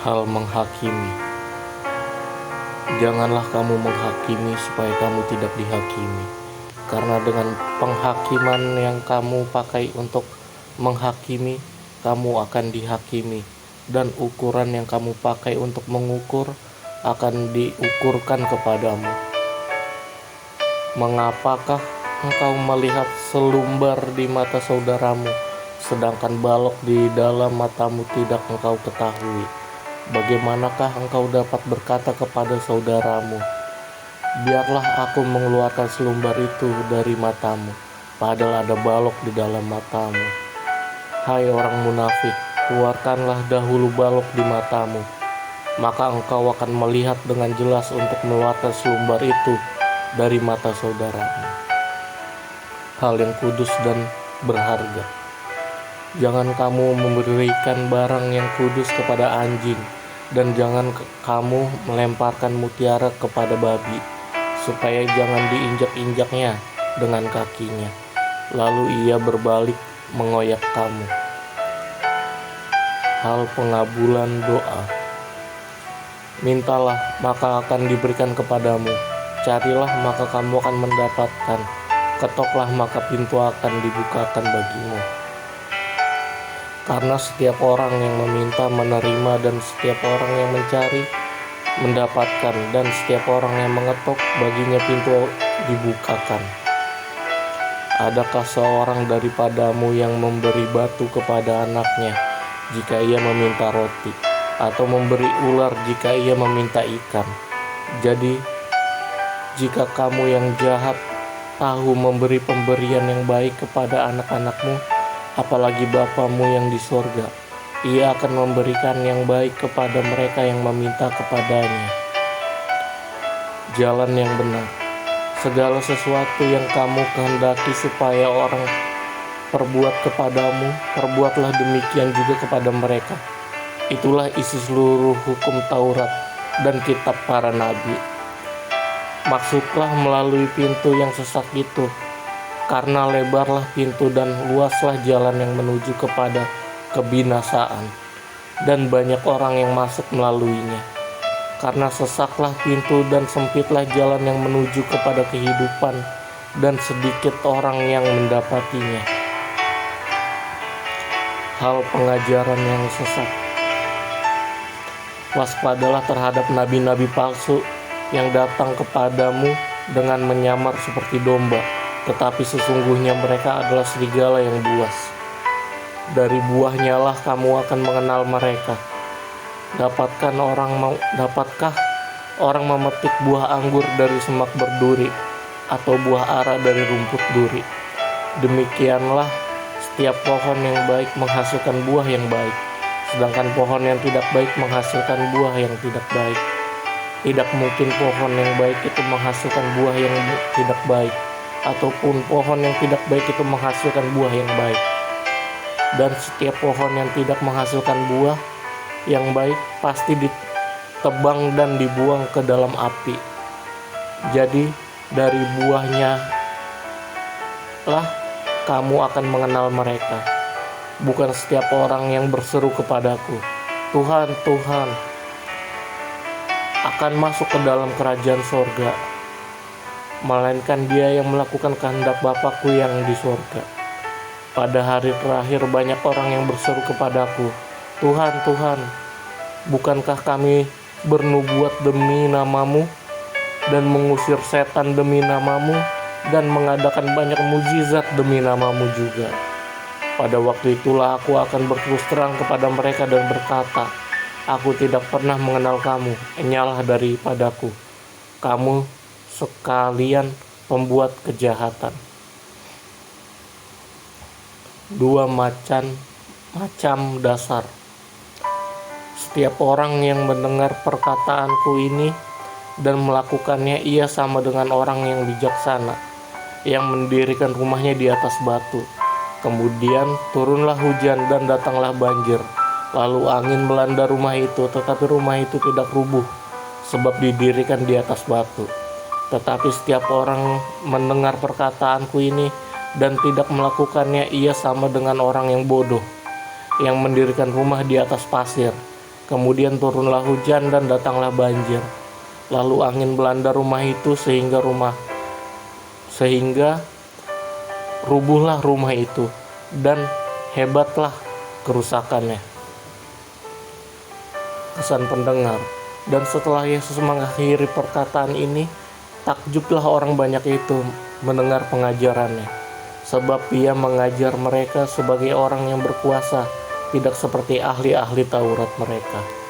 Hal menghakimi. Janganlah kamu menghakimi supaya kamu tidak dihakimi. Karena dengan penghakiman yang kamu pakai untuk menghakimi, kamu akan dihakimi. Dan ukuran yang kamu pakai untuk mengukur akan diukurkan kepadamu. Mengapakah engkau melihat selumbar di mata saudaramu, sedangkan balok di dalam matamu tidak engkau ketahui? Bagaimanakah engkau dapat berkata kepada saudaramu, biarlah aku mengeluarkan selumbar itu dari matamu, padahal ada balok di dalam matamu? Hai orang munafik, keluarkanlah dahulu balok di matamu, maka engkau akan melihat dengan jelas untuk mengeluarkan selumbar itu dari mata saudaramu. Hal yang kudus dan berharga. Jangan kamu memberikan barang yang kudus kepada anjing, dan jangan kamu melemparkan mutiara kepada babi, supaya jangan diinjak-injaknya dengan kakinya, lalu ia berbalik mengoyak kamu. Hal pengabulan doa. Mintalah, maka akan diberikan kepadamu. Carilah, maka kamu akan mendapatkan. Ketoklah, maka pintu akan dibukakan bagimu. Karena setiap orang yang meminta menerima, dan setiap orang yang mencari mendapatkan, dan setiap orang yang mengetok baginya pintu dibukakan. Adakah seorang daripadamu yang memberi batu kepada anaknya jika ia meminta roti, atau memberi ular jika ia meminta ikan? Jadi, jika kamu yang jahat tahu memberi pemberian yang baik kepada anak-anakmu, apalagi Bapamu yang di sorga, ia akan memberikan yang baik kepada mereka yang meminta kepadanya. Jalan yang benar. Segala sesuatu yang kamu kehendaki supaya orang perbuat kepadamu, perbuatlah demikian juga kepada mereka. Itulah isi seluruh hukum Taurat dan kitab para nabi. Masuklah melalui pintu yang sesak itu, karena lebarlah pintu dan luaslah jalan yang menuju kepada kebinasaan, dan banyak orang yang masuk melaluinya. Karena sesaklah pintu dan sempitlah jalan yang menuju kepada kehidupan, dan sedikit orang yang mendapatinya. Hal pengajaran yang sesat. Waspadalah terhadap nabi-nabi palsu yang datang kepadamu dengan menyamar seperti domba, tetapi sesungguhnya mereka adalah serigala yang buas. Dari buahnya lah kamu akan mengenal mereka. Dapatkah orang memetik buah anggur dari semak berduri, atau buah ara dari rumput duri? Demikianlah setiap pohon yang baik menghasilkan buah yang baik, sedangkan pohon yang tidak baik menghasilkan buah yang tidak baik. Tidak mungkin pohon yang baik itu menghasilkan buah yang tidak baik, ataupun pohon yang tidak baik itu menghasilkan buah yang baik. Dan setiap pohon yang tidak menghasilkan buah yang baik pasti ditebang dan dibuang ke dalam api. Jadi dari buahnya lah kamu akan mengenal mereka. Bukan setiap orang yang berseru kepadaku, Tuhan, Tuhan, akan masuk ke dalam kerajaan sorga, melainkan dia yang melakukan kehendak Bapakku yang di sorga. Pada hari terakhir banyak orang yang berseru kepadaku, Tuhan, Tuhan, bukankah kami bernubuat demi namamu, dan mengusir setan demi namamu, dan mengadakan banyak mujizat demi namamu juga? Pada waktu itulah aku akan berterus terang kepada mereka dan berkata, aku tidak pernah mengenal kamu, enyalah daripadaku, kamu sekalian pembuat kejahatan. Dua macam dasar. Setiap orang yang mendengar perkataanku ini dan melakukannya, ia sama dengan orang yang bijaksana, yang mendirikan rumahnya di atas batu. Kemudian turunlah hujan dan datanglah banjir, lalu angin melanda rumah itu, tetapi rumah itu tidak rubuh, sebab didirikan di atas batu. Tetapi setiap orang mendengar perkataanku ini dan tidak melakukannya, ia sama dengan orang yang bodoh, yang mendirikan rumah di atas pasir. Kemudian turunlah hujan dan datanglah banjir. Lalu angin melanda rumah itu sehingga rubuhlah rumah itu, dan hebatlah kerusakannya. Kesan pendengar. Dan setelah Yesus mengakhiri perkataan ini, takjublah orang banyak itu mendengar pengajarannya, sebab ia mengajar mereka sebagai orang yang berkuasa, tidak seperti ahli-ahli Taurat mereka.